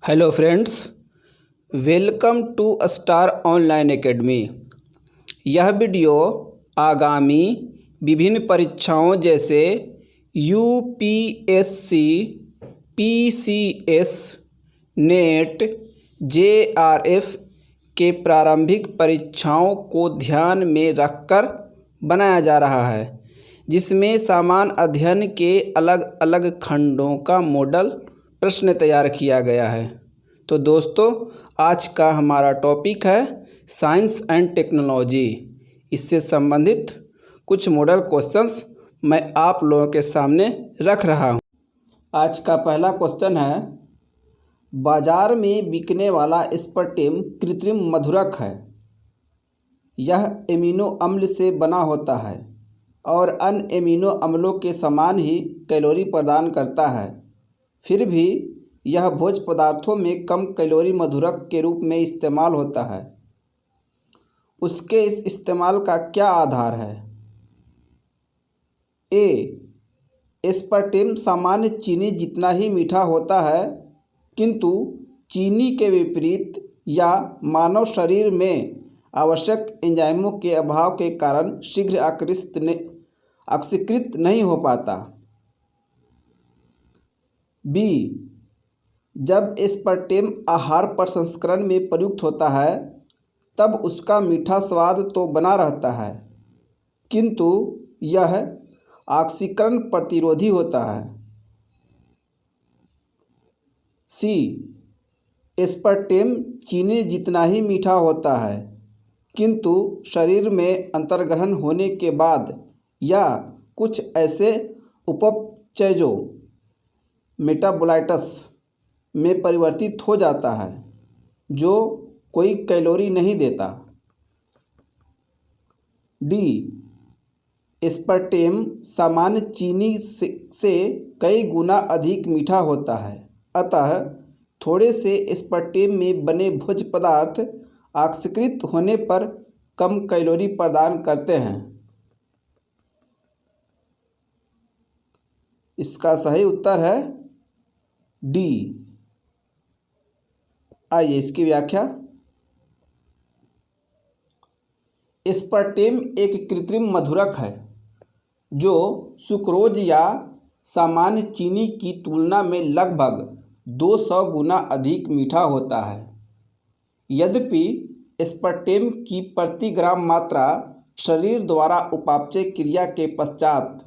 Hello friends, welcome to star online academy. यह video आगामी विभिन्न परीक्षाओं जैसे यूपीएससी, पीसीएस, नेट, जेआरएफ के प्रारंभिक परीक्षाओं को ध्यान में रखकर बनाया जा रहा है, जिसमें सामान्य अध्ययन के अलग अलग खंडों का मॉडल प्रश्न तैयार किया गया है। तो दोस्तों, आज का हमारा टॉपिक है साइंस एंड टेक्नोलॉजी। इससे संबंधित कुछ मॉडल क्वेश्चंस मैं आप लोगों के सामने रख रहा हूं। आज का पहला क्वेश्चन है, बाजार में बिकने वाला एस्पार्टेम कृत्रिम मधुरक है। यह एमिनो अम्ल से बना होता है और अन्य एमिनो अम्लों के समान ही कैलोरी प्रदान करता है। फिर भी यह भोज्य पदार्थों में कम कैलोरी मधुरक के रूप में इस्तेमाल होता है। उसके इस इस्तेमाल का क्या आधार है? ए, एस्पार्टेम सामान्य चीनी जितना ही मीठा होता है, किंतु चीनी के विपरीत या मानव शरीर में आवश्यक एंजाइमों के अभाव के कारण शीघ्र ऑक्सीकृत नहीं हो पाता। बी, जब एस्पार्टेम आहार प्रसंस्करण में प्रयुक्त होता है तब उसका मीठा स्वाद तो बना रहता है, किंतु यह ऑक्सीकरण प्रतिरोधी होता है। सी, एस्पार्टेम चीनी जितना ही मीठा होता है, किंतु शरीर में अंतर्ग्रहण होने के बाद या कुछ ऐसे उपचयजों मेटाबोलाइट्स में परिवर्तित हो जाता है जो कोई कैलोरी नहीं देता। डी, एस्पार्टेम सामान्य चीनी से कई गुना अधिक मीठा होता है, अतः थोड़े से एस्पार्टेम में बने भोज्य पदार्थ ऑक्सीकृत होने पर कम कैलोरी प्रदान करते हैं। इसका सही उत्तर है डी। आइए इसकी व्याख्या। एस्पार्टेम एक कृत्रिम मधुरक है जो सुक्रोज या सामान्य चीनी की तुलना में लगभग 200 गुना अधिक मीठा होता है। यद्यपि एस्पार्टेम की प्रति ग्राम मात्रा शरीर द्वारा उपापचय क्रिया के पश्चात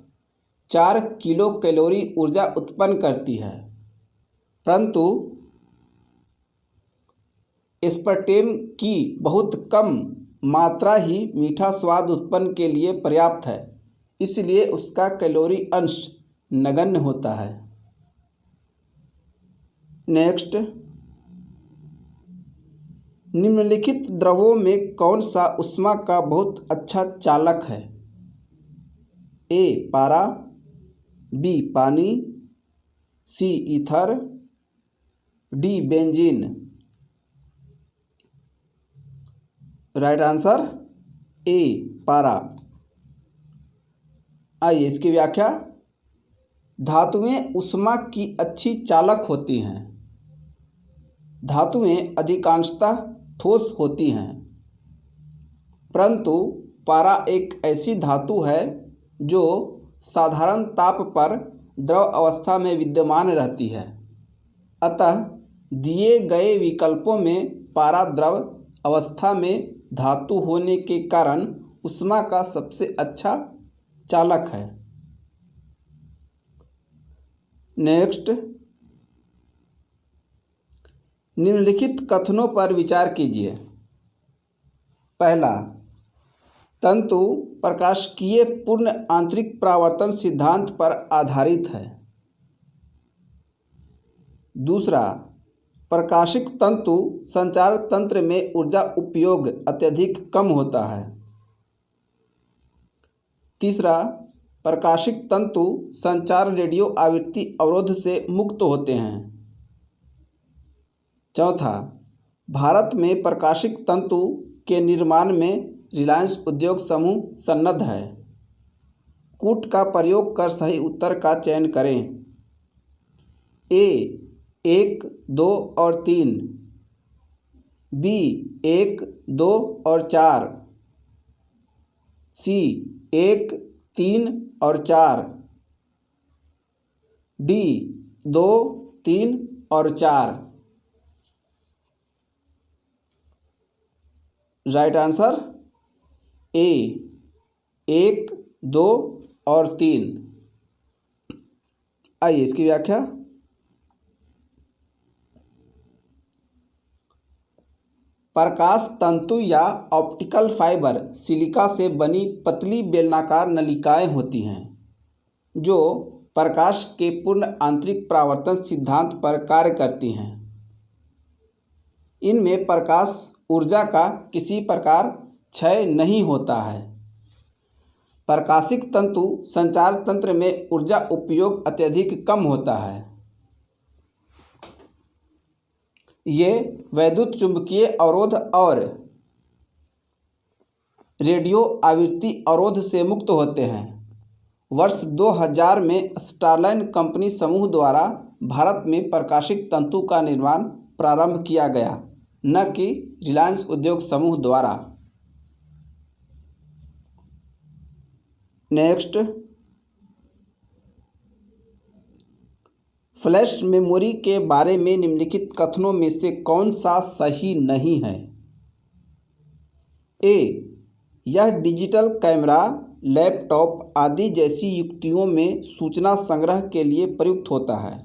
4 किलो कैलोरी ऊर्जा उत्पन्न करती है, परंतु एस्पार्टेम की बहुत कम मात्रा ही मीठा स्वाद उत्पन्न के लिए पर्याप्त है, इसलिए उसका कैलोरी अंश नगण्य होता है। नेक्स्ट, निम्नलिखित द्रवों में कौन सा ऊष्मा का बहुत अच्छा चालक है? ए, पारा, बी, पानी, C, ether, D, benzene. Right answer A, पारा। आइए इसकी व्याख्या। धातुएं ऊष्मा की अच्छी चालक होती हैं। धातुएं अधिकांशतः ठोस होती हैं, परंतु पारा एक ऐसी धातु है जो साधारण ताप पर द्रव अवस्था में विद्यमान रहती है। अतः दिए गए विकल्पों में पारा द्रव अवस्था में धातु होने के कारण ऊष्मा का सबसे अच्छा चालक है। नेक्स्ट, निम्नलिखित कथनों पर विचार कीजिए। पहला, तंतु प्रकाशिकीय पूर्ण आंतरिक परावर्तन सिद्धांत पर आधारित है। दूसरा, प्रकाशिक तंतु संचार तंत्र में ऊर्जा उपयोग अत्यधिक कम होता है। तीसरा, प्रकाशिक तंतु संचार रेडियो आवृत्ति अवरोध से मुक्त होते हैं। चौथा, भारत में प्रकाशिक तंतु के निर्माण में रिलायंस उद्योग समूह सन्नद्ध है। कूट का प्रयोग कर सही उत्तर का चयन करें। ए, 1, 2 और 3, बी 1, 2 और 4, सी 1, 3 और 4, डी 2, 3 और 4। राइट आंसर ए 1, 2 और 3। आइए इसकी व्याख्या। प्रकाश तंतु या ऑप्टिकल फाइबर सिलिका से बनी पतली बेलनाकार नलिकाएं होती हैं जो प्रकाश के पूर्ण आंतरिक परावर्तन सिद्धांत पर कार्य करती हैं। इनमें प्रकाश ऊर्जा का किसी प्रकार क्षय नहीं होता है। प्रकाशिक तंतु संचार तंत्र में ऊर्जा उपयोग अत्यधिक कम होता है। ये वैद्युत चुंबकीय अवरोध और रेडियो आवृत्ति अवरोध से मुक्त होते हैं। वर्ष 2000 में स्टारलाइन कंपनी समूह द्वारा भारत में प्रकाशिक तंतु का निर्माण प्रारंभ किया गया, न कि रिलायंस उद्योग समूह द्वारा। नेक्स्ट, फ्लैश मेमोरी के बारे में निम्नलिखित कथनों में से कौन सा सही नहीं है? ए, यह डिजिटल कैमरा, लैपटॉप आदि जैसी युक्तियों में सूचना संग्रह के लिए प्रयुक्त होता है।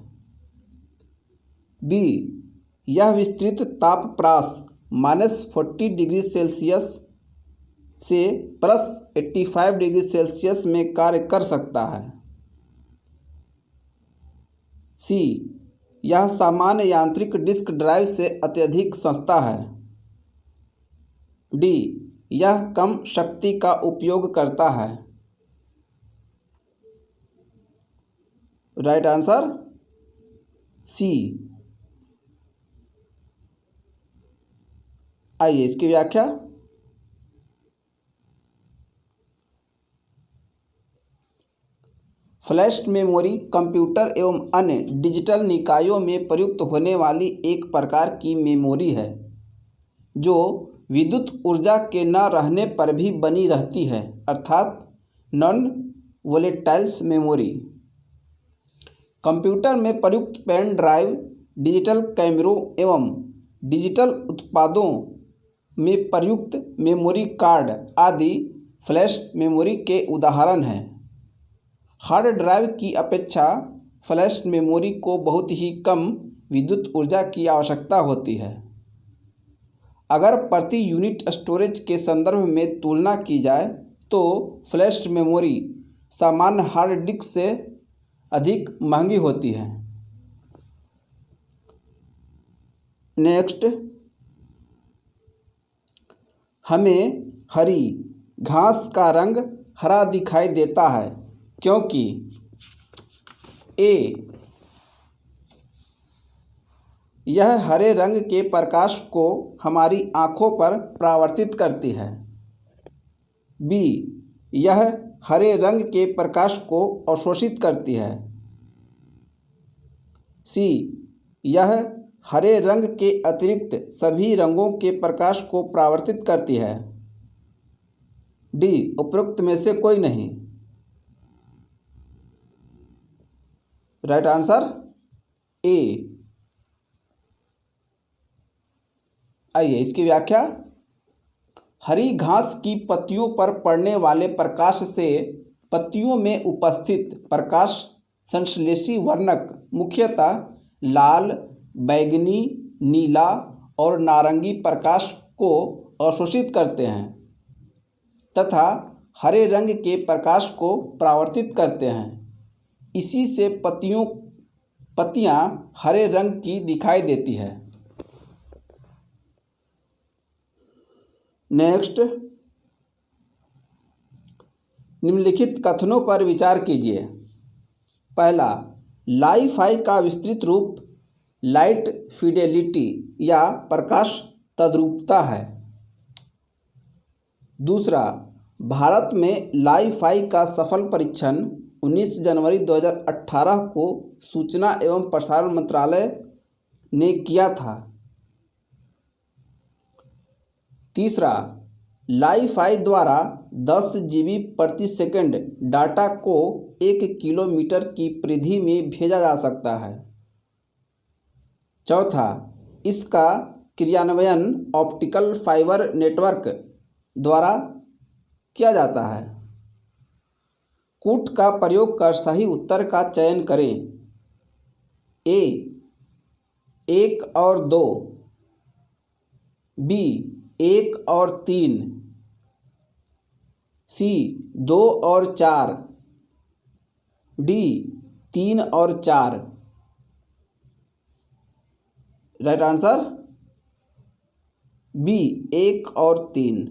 बी, यह विस्तृत तापप्रास -40 डिग्री सेल्सियस से +85 डिग्री सेल्सियस में कार्य कर सकता है। सी, यह सामान्य यांत्रिक डिस्क ड्राइव से अत्यधिक सस्ता है। डी, यह कम शक्ति का उपयोग करता है। Right answer C. आइए इसकी व्याख्या। फ्लैश मेमोरी कंप्यूटर एवं अन्य डिजिटल निकायों में प्रयुक्त होने वाली एक प्रकार की मेमोरी है जो विद्युत ऊर्जा के न रहने पर भी बनी रहती है, अर्थात नॉन वोलेटाइल्स मेमोरी। कंप्यूटर में प्रयुक्त पेन ड्राइव, डिजिटल कैमरों एवं डिजिटल उत्पादों में प्रयुक्त मेमोरी कार्ड आदि फ्लैश मेमोरी के उदाहरण हैं। हार्ड ड्राइव की अपेक्षा फ्लैश मेमोरी को बहुत ही कम विद्युत ऊर्जा की आवश्यकता होती है। अगर प्रति यूनिट स्टोरेज के संदर्भ में तुलना की जाए तो फ्लैश मेमोरी सामान्य हार्ड डिस्क से अधिक महंगी होती है। नेक्स्ट, हमें हरी घास का रंग हरा दिखाई देता है क्योंकि ए, यह हरे रंग के प्रकाश को हमारी आँखों पर परावर्तित करती है। बी, यह हरे रंग के प्रकाश को अवशोषित करती है। सी, यह हरे रंग के अतिरिक्त सभी रंगों के प्रकाश को परावर्तित करती है। डी, उपरोक्त में से कोई नहीं। राइट आंसर ए। आइए इसकी व्याख्या। हरी घास की पत्तियों पर पड़ने वाले प्रकाश से पत्तियों में उपस्थित प्रकाश संश्लेषी वर्णक मुख्यतः लाल, बैंगनी, नीला और नारंगी प्रकाश को अवशोषित करते हैं तथा हरे रंग के प्रकाश को परावर्तित करते हैं। इसी से पत्तियां हरे रंग की दिखाई देती है। नेक्स्ट, निम्नलिखित कथनों पर विचार कीजिए। पहला, लाइ-फाइ का विस्तृत रूप लाइट फिडेलिटी या प्रकाश तद्रुपता है। दूसरा, भारत में लाइ-फाइ का सफल परीक्षण 19 जनवरी 2018 को सूचना एवं प्रसारण मंत्रालय ने किया था। तीसरा, लाईफाई द्वारा 10 GB प्रति सेकंड डाटा को 1 किलोमीटर की परिधि में भेजा जा सकता है। चौथा, इसका क्रियान्वयन ऑप्टिकल फाइबर नेटवर्क द्वारा किया जाता है। कूट का प्रयोग कर सही उत्तर का चयन करें। ए 1 और 2, बी 1 और 3, सी 2 और 4, डी 3 और 4। राइट आंसर बी 1 और 3।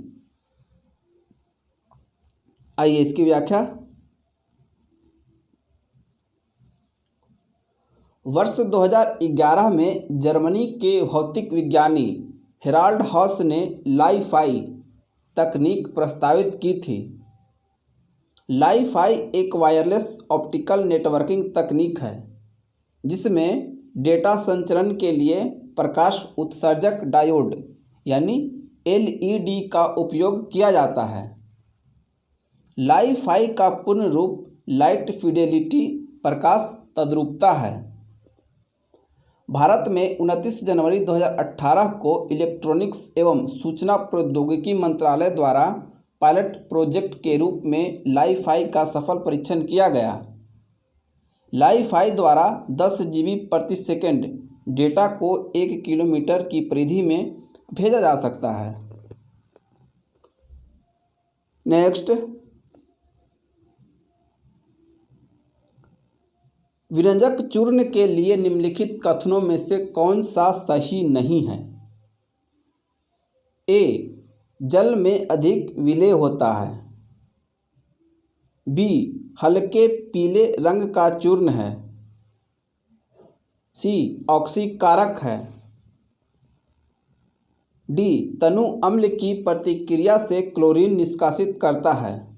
आइए इसकी व्याख्या। वर्ष 2011 में जर्मनी के भौतिक विज्ञानी हेराल्ड हॉस ने लाईफाई तकनीक प्रस्तावित की थी। लाईफाई एक वायरलेस ऑप्टिकल नेटवर्किंग तकनीक है जिसमें डेटा संचरण के लिए प्रकाश उत्सर्जक डायोड यानी LED का उपयोग किया जाता है। लाईफाई का पूर्ण रूप लाइट फिडेलिटी प्रकाश तद्रुपता है। भारत में 29 जनवरी 2018 को इलेक्ट्रॉनिक्स एवं सूचना प्रौद्योगिकी मंत्रालय द्वारा पायलट प्रोजेक्ट के रूप में लाईफाई का सफल परीक्षण किया गया। लाईफाई द्वारा 10 GB प्रति सेकंड डेटा को 1 किलोमीटर की परिधि में भेजा जा सकता है। नेक्स्ट, विरंजक चूर्ण के लिए निम्नलिखित कथनों में से कौन सा सही नहीं है? ए, जल में अधिक विलेय होता है। बी, हल्के पीले रंग का चूर्ण है। सी, ऑक्सीकारक है। डी, तनु अम्ल की प्रतिक्रिया से क्लोरीन निष्कासित करता है।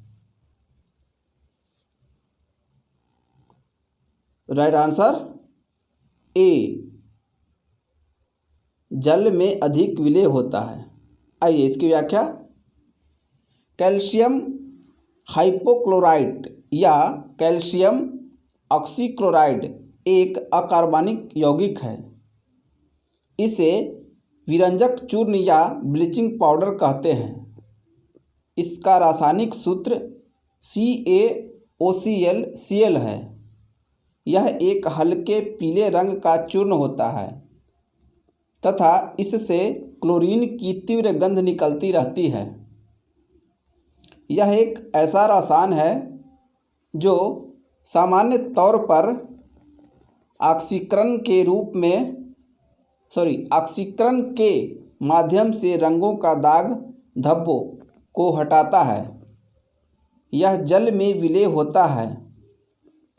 राइट आंसर ए, जल में अधिक विलेय होता है। आइए इसकी व्याख्या। कैल्शियम हाइपोक्लोराइट या कैल्शियम ऑक्सीक्लोराइड एक अकार्बनिक यौगिक है। इसे विरंजक चूर्ण या ब्लीचिंग पाउडर कहते हैं। इसका रासायनिक सूत्र CaOCl है। यह एक हल्के पीले रंग का चूर्ण होता है तथा इससे क्लोरीन की तीव्र गंध निकलती रहती है। यह एक ऐसा रसायन है जो सामान्य तौर पर ऑक्सीकरण के माध्यम से रंगों का दाग धब्बों को हटाता है। यह जल में विलेय होता है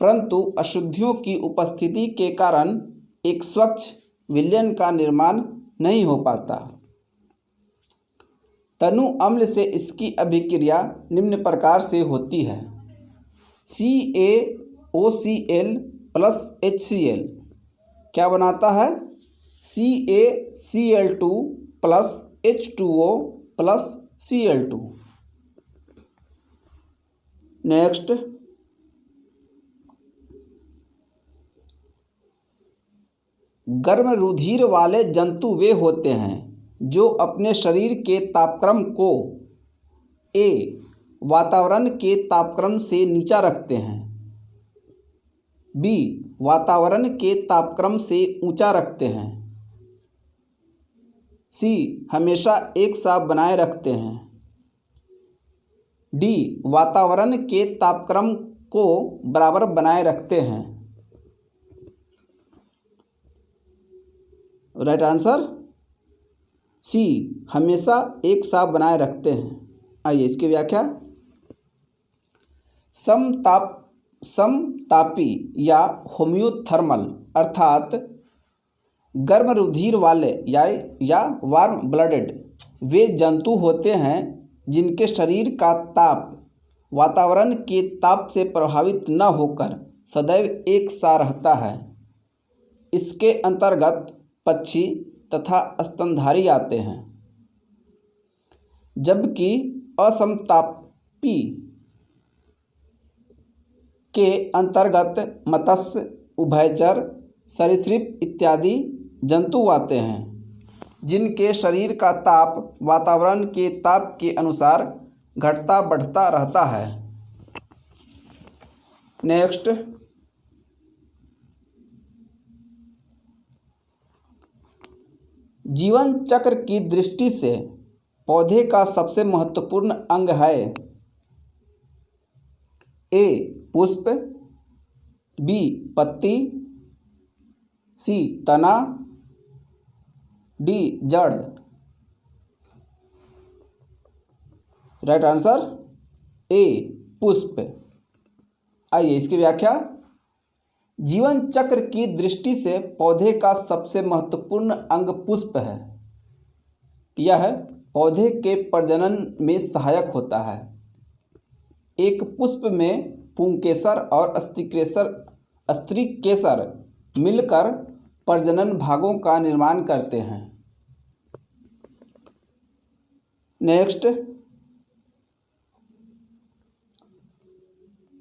परंतु अशुद्धियों की उपस्थिति के कारण एक स्वच्छ विलयन का निर्माण नहीं हो पाता। तनु अम्ल से इसकी अभिक्रिया निम्न प्रकार से होती है। CaOCl प्लस HCl क्या बनाता है? CaCl2 plus H2O plus Cl2। Next, गर्म रुधिर वाले जंतु वे होते हैं जो अपने शरीर के तापक्रम को ए, वातावरण के तापक्रम से नीचा रखते हैं। बी, वातावरण के तापक्रम से ऊंचा रखते हैं। सी, हमेशा एक साथ बनाए रखते हैं। डी, वातावरण के तापक्रम को बराबर बनाए रखते हैं। राइट आंसर सी, हमेशा एक साथ बनाए रखते हैं। आइए इसकी व्याख्या। समतापी या होम्योथर्मल अर्थात गर्म रुधिर वाले या वार्म ब्लडेड वे जंतु होते हैं जिनके शरीर का ताप वातावरण के ताप से प्रभावित न होकर सदैव एक सा रहता है। इसके अंतर्गत पक्षी तथा स्तनधारी आते हैं, जबकि असमतापी के अंतर्गत मत्स्य, उभयचर, सरीसृप इत्यादि जंतु आते हैं, जिनके शरीर का ताप वातावरण के ताप के अनुसार घटता बढ़ता रहता है। नेक्स्ट, जीवन चक्र की दृष्टि से पौधे का सबसे महत्वपूर्ण अंग है। ए पुष्प, बी पत्ती, सी तना, डी जड़। राइट आंसर ए पुष्प। आइए इसकी व्याख्या। जीवन चक्र की दृष्टि से पौधे का सबसे महत्वपूर्ण अंग पुष्प है। यह पौधे के प्रजनन में सहायक होता है। एक पुष्प में पुंकेसर और स्त्रीकेसर मिलकर प्रजनन भागों का निर्माण करते हैं। नेक्स्ट,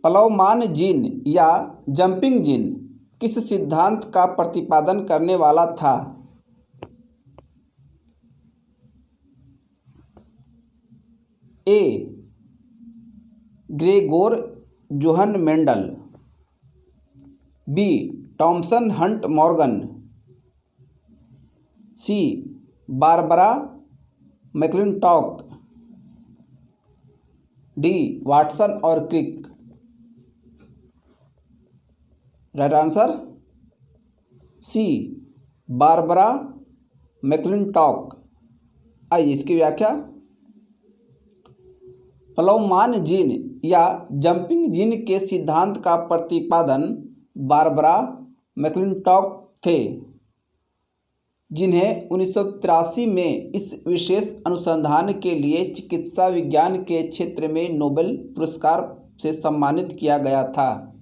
प्लवमान जीन या जंपिंग जीन किस सिद्धांत का प्रतिपादन करने वाला था? A Gregor Johann Mendel, B Thomas Hunt Morgan, C Barbara McClintock, D Watson और Crick. Right answer C Barbara McClintock. आइए इसकी व्याख्या। प्लवमान जीन या जंपिंग जीन के सिद्धांत का प्रतिपादन बारबरा मैक्लिंटॉक थे, जिन्हें 1983 में इस विशेष अनुसंधान के लिए चिकित्सा विज्ञान के क्षेत्र में नोबेल पुरस्कार से सम्मानित किया गया था।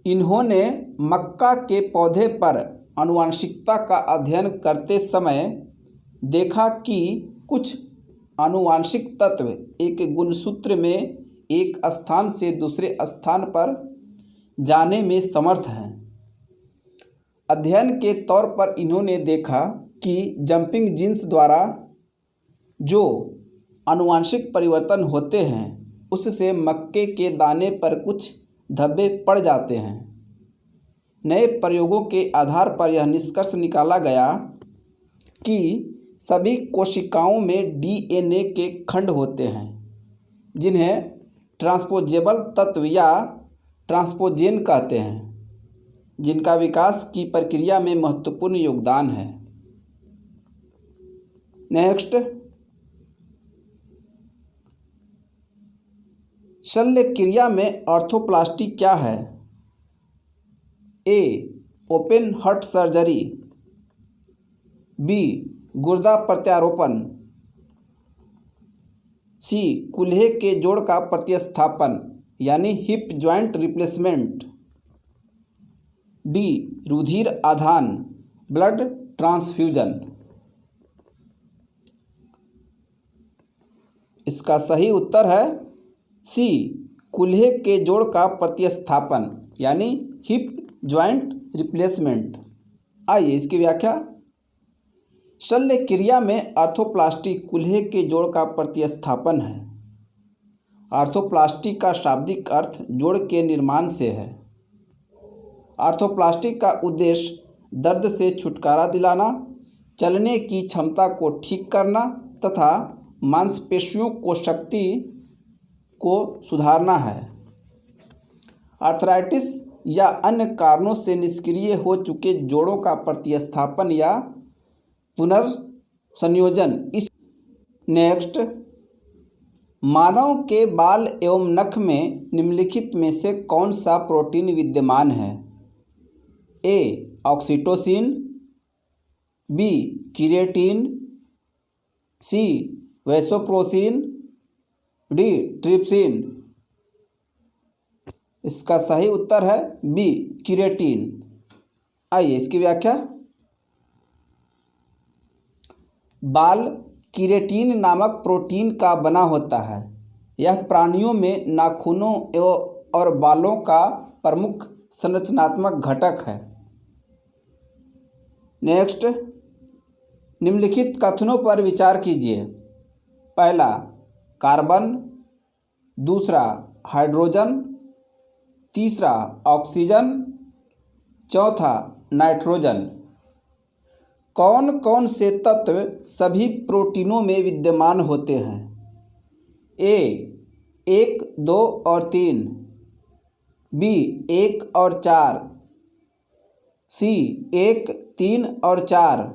इन्होंने मक्का के पौधे पर आनुवंशिकता का अध्ययन करते समय देखा कि कुछ आनुवंशिक तत्व एक गुणसूत्र में एक स्थान से दूसरे स्थान पर जाने में समर्थ हैं। अध्ययन के तौर पर इन्होंने देखा कि जंपिंग जीन्स द्वारा जो आनुवंशिक परिवर्तन होते हैं उससे मक्के के दाने पर कुछ धब्बे पड़ जाते हैं। नए प्रयोगों के आधार पर यह निष्कर्ष निकाला गया कि सभी कोशिकाओं में डीएनए के खंड होते हैं, जिन्हें ट्रांसपोजेबल तत्व या ट्रांसपोजेन कहते हैं, जिनका विकास की प्रक्रिया में महत्वपूर्ण योगदान है। नेक्स्ट, शल्य क्रिया में ऑर्थोप्लास्टी क्या है? ए ओपन हार्ट सर्जरी, बी गुर्दा प्रत्यारोपण, सी कूल्हे के जोड़ का प्रतिस्थापन यानी हिप जॉइंट रिप्लेसमेंट, डी रुधिर आधान ब्लड ट्रांसफ्यूजन। इसका सही उत्तर है सी कूल्हे के जोड़ का प्रतिस्थापन यानी हिप जॉइंट रिप्लेसमेंट। आइए इसकी व्याख्या। शल्य क्रिया में आर्थोप्लास्टी कूल्हे के जोड़ का प्रतिस्थापन है। आर्थोप्लास्टी का शाब्दिक अर्थ जोड़ के निर्माण से है। आर्थोप्लास्टी का उद्देश्य दर्द से छुटकारा दिलाना, चलने की क्षमता को ठीक करना तथा मांसपेशियों को शक्ति को सुधारना है। आर्थराइटिस या अन्य कारणों से निष्क्रिय हो चुके जोड़ों का प्रतिस्थापन या पुनर्संयोजन इस। नेक्स्ट, मानव के बाल एवं नख में निम्नलिखित में से कौन सा प्रोटीन विद्यमान है? ए ऑक्सीटोसिन, बी कीरेटिन, सी वैसोप्रेसिन, डी ट्रिप्सिन। इसका सही उत्तर है बी कीरेटिन। आइए इसकी व्याख्या। बाल कीरेटिन नामक प्रोटीन का बना होता है। यह प्राणियों में नाखूनों और बालों का प्रमुख संरचनात्मक घटक है। नेक्स्ट, निम्नलिखित कथनों पर विचार कीजिए। पहला, कार्बन। दूसरा, हाइड्रोजन। तीसरा, ऑक्सीजन। चौथा, नाइट्रोजन। कौन कौन से तत्व सभी प्रोटीनों में विद्यमान होते हैं? ए 1, 2 और 3। बी 1 और 4। सी 1, 3 और 4।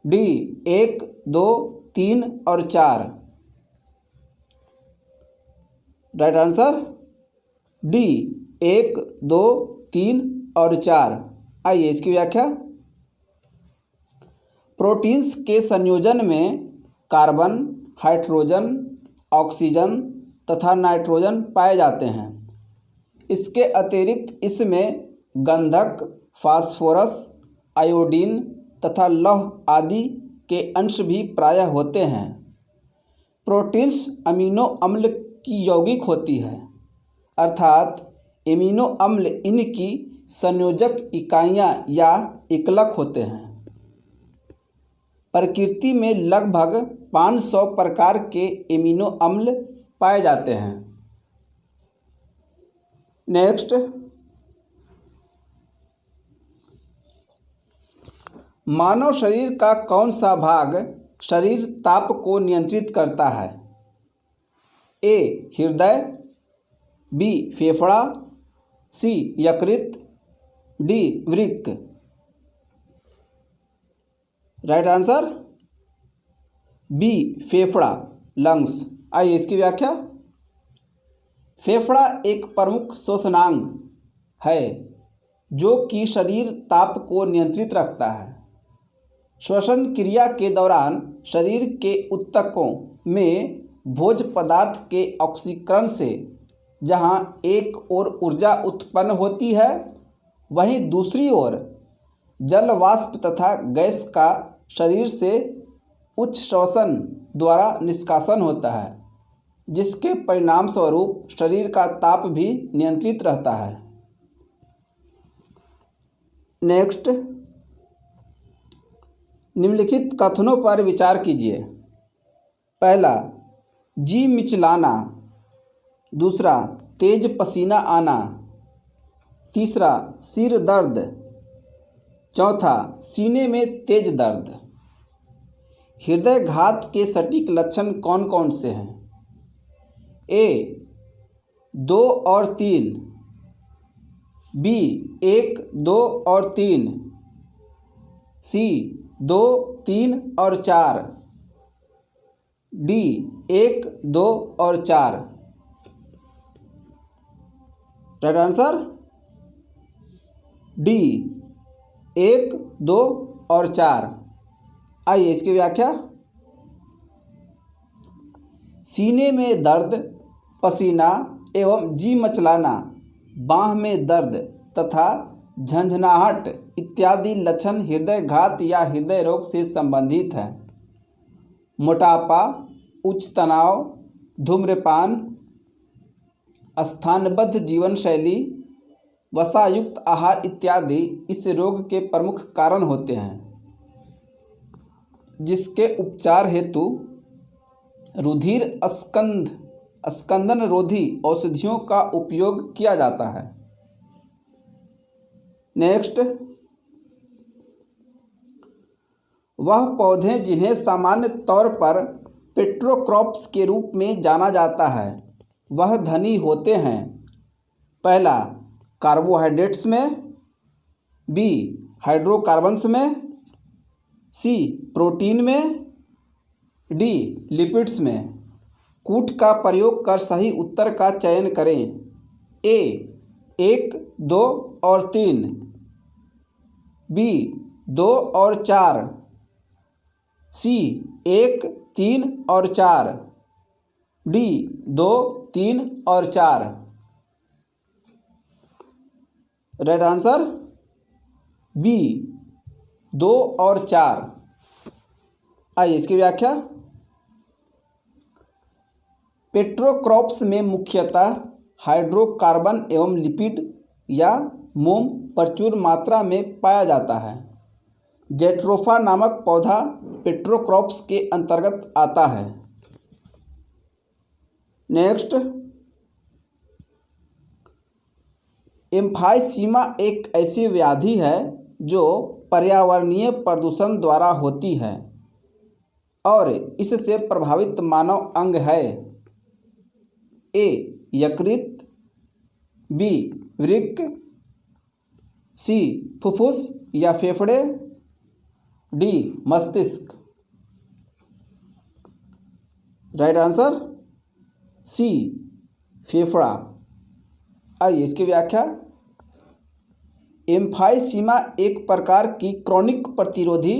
डी 1, 2, 3 और 4। राइट आंसर डी 1, 2, 3 और 4। आइए इसकी व्याख्या। प्रोटीन्स के संयोजन में कार्बन, हाइड्रोजन, ऑक्सीजन तथा नाइट्रोजन पाए जाते हैं। इसके अतिरिक्त इसमें गंधक, फास्फोरस, आयोडीन तथा लौह आदि के अंश भी प्रायः होते हैं। प्रोटीन्स अमीनो अम्ल की यौगिक होती है, अर्थात एमिनो अम्ल इनकी संयोजक इकाइयाँ या इकलक होते हैं। प्रकृति में लगभग 500 प्रकार के एमिनो अम्ल पाए जाते हैं। नेक्स्ट, मानव शरीर का कौन सा भाग शरीर ताप को नियंत्रित करता है? ए हृदय। बी फेफड़ा। सी यकृत। डी वृक्क। राइट आंसर बी फेफड़ा, लंग्स। आइए इसकी व्याख्या। फेफड़ा एक प्रमुख श्वसनांग है जो कि शरीर ताप को नियंत्रित रखता है। श्वसन क्रिया के दौरान शरीर के ऊतकों में भोज्य पदार्थ के ऑक्सीकरण से जहां एक ओर ऊर्जा उत्पन्न होती है, वहीं दूसरी ओर जल वाष्प तथा गैस का शरीर से उच्च श्वसन द्वारा निष्कासन होता है, जिसके परिणाम स्वरूप शरीर का ताप भी नियंत्रित रहता है। नेक्स्ट, निम्नलिखित कथनों पर विचार कीजिए। पहला, जी मिचलाना। दूसरा, तेज पसीना आना। तीसरा, सिर दर्द। चौथा, सीने में तेज दर्द। हृदयघात के सटीक लक्षण कौन कौन से हैं? ए 2 और 3। बी 1, 2 और 3। सी 2, 3 और 4। डी 1, 2 और 4। राइट आंसर डी 1, 2 और 4। आइए इसकी व्याख्या। सीने में दर्द, पसीना एवं जी मचलाना, बांह में दर्द तथा झंझनाहट इत्यादि लक्षण हृदयघात या हृदय रोग से संबंधित हैं। मोटापा, उच्च तनाव, धूम्रपान, स्थानबद्ध जीवन शैली, वसायुक्त आहार इत्यादि इस रोग के प्रमुख कारण होते हैं, जिसके उपचार हेतु रुधिर स्कंदन रोधी औषधियों का उपयोग किया जाता है। नेक्स्ट, वह पौधे जिन्हें सामान्य तौर पर पेट्रोक्रॉप्स के रूप में जाना जाता है, वह धनी होते हैं। पहला, कार्बोहाइड्रेट्स में। बी हाइड्रोकार्बन्स में। सी प्रोटीन में। डी लिपिड्स में। कूट का प्रयोग कर सही उत्तर का चयन करें। ए 1, 2 और 3। बी 2 और 4। सी 1, 3 और 4। डी 2, 3 और 4। राइट आंसर बी 2 और 4। आइए इसकी व्याख्या। पेट्रोक्रॉप्स में मुख्यतः हाइड्रोकार्बन एवं लिपिड या मोम प्रचुर मात्रा में पाया जाता है। जैट्रोफा नामक पौधा पेट्रोक्रॉप्स के अंतर्गत आता है। नेक्स्ट, एम्फाइसीमा एक ऐसी व्याधि है जो पर्यावरणीय प्रदूषण द्वारा होती है और इससे प्रभावित मानव अंग है। ए यकृत, बी वृक्क, सी फुफ्फुस या फेफड़े, डी मस्तिष्क। राइट आंसर सी फेफड़ा। आइए इसकी व्याख्या। एम्फाइसीमा एक प्रकार की क्रॉनिक प्रतिरोधी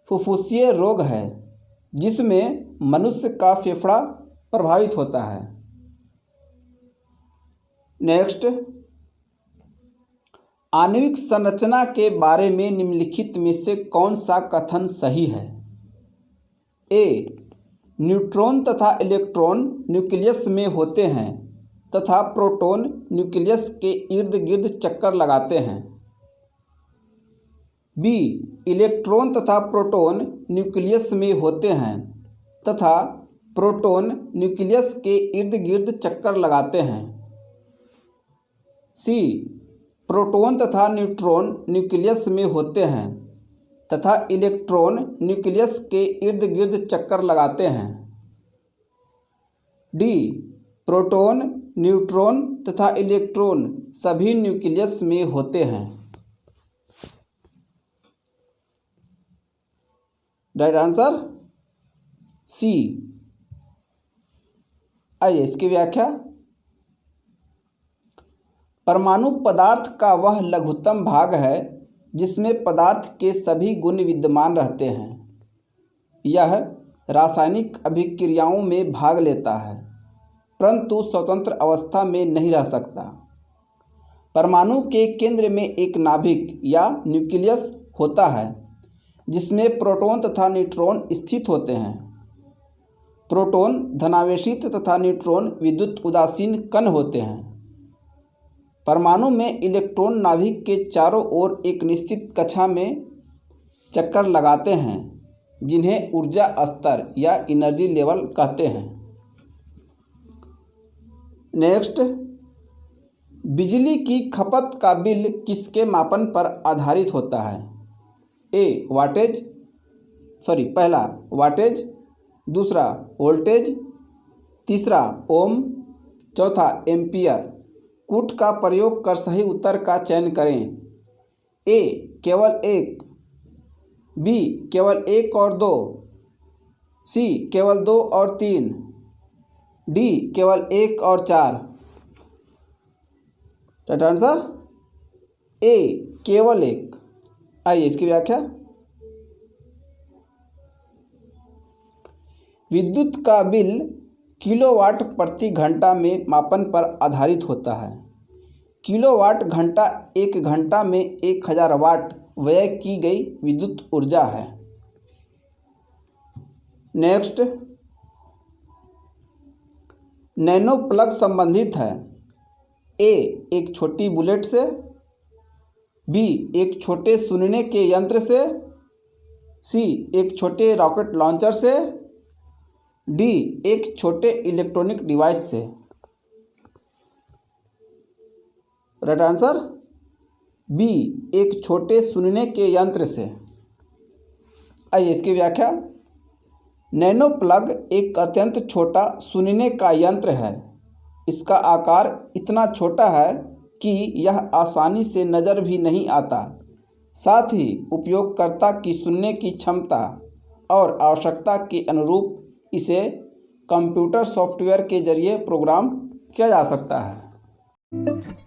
फुफ्फुसीय रोग है जिसमें मनुष्य का फेफड़ा प्रभावित होता है। नेक्स्ट, आणविक संरचना के बारे में निम्नलिखित में से कौन सा कथन सही है? ए न्यूट्रॉन तथा इलेक्ट्रॉन न्यूक्लियस में होते हैं तथा प्रोटॉन न्यूक्लियस के इर्द गिर्द चक्कर लगाते हैं। बी इलेक्ट्रॉन तथा प्रोटॉन न्यूक्लियस में होते हैं तथा प्रोटॉन न्यूक्लियस के इर्द गिर्द चक्कर लगाते हैं। सी प्रोटॉन तथा न्यूट्रॉन न्यूक्लियस में होते हैं तथा इलेक्ट्रॉन न्यूक्लियस के इर्द गिर्द चक्कर लगाते हैं। डी प्रोटॉन न्यूट्रॉन तथा इलेक्ट्रॉन सभी न्यूक्लियस में होते हैं। Right answer C. आइए इसकी व्याख्या। परमाणु पदार्थ का वह लघुत्तम भाग है जिसमें पदार्थ के सभी गुण विद्यमान रहते हैं। यह रासायनिक अभिक्रियाओं में भाग लेता है परंतु स्वतंत्र अवस्था में नहीं रह सकता। परमाणु के केंद्र में एक नाभिक या न्यूक्लियस होता है जिसमें प्रोटॉन तथा न्यूट्रॉन स्थित होते हैं। प्रोटॉन धनावेशित तथा न्यूट्रॉन विद्युत उदासीन कण होते हैं। परमाणु में इलेक्ट्रॉन नाभिक के चारों ओर एक निश्चित कक्षा में चक्कर लगाते हैं जिन्हें ऊर्जा स्तर या एनर्जी लेवल कहते हैं। नेक्स्ट, बिजली की खपत का बिल किसके मापन पर आधारित होता है? ए वाटेज, पहला वाटेज, दूसरा वोल्टेज, तीसरा ओम, चौथा एम्पियर। कूट का प्रयोग कर सही उत्तर का चयन करें। ए केवल 1, बी केवल 1 और 2, सी केवल 2 और 3, डी केवल 1 और 4। राइट आंसर ए केवल 1। आइए इसकी व्याख्या। विद्युत का बिल किलोवाट प्रति घंटा में मापन पर आधारित होता है। किलोवाट घंटा एक घंटा में 1000 वाट व्यय की गई विद्युत ऊर्जा है। नेक्स्ट, नैनो प्लग संबंधित है। ए एक छोटी बुलेट से, बी एक छोटे सुनने के यंत्र से, सी एक छोटे रॉकेट लॉन्चर से, डी एक छोटे इलेक्ट्रॉनिक डिवाइस से। राइट आंसर बी एक छोटे सुनने के यंत्र से। आइए इसकी व्याख्या। नैनो प्लग एक अत्यंत छोटा सुनने का यंत्र है। इसका आकार इतना छोटा है कि यह आसानी से नज़र भी नहीं आता। साथ ही उपयोगकर्ता की सुनने की क्षमता और आवश्यकता के अनुरूप इसे कंप्यूटर सॉफ्टवेयर के जरिए प्रोग्राम किया जा सकता है।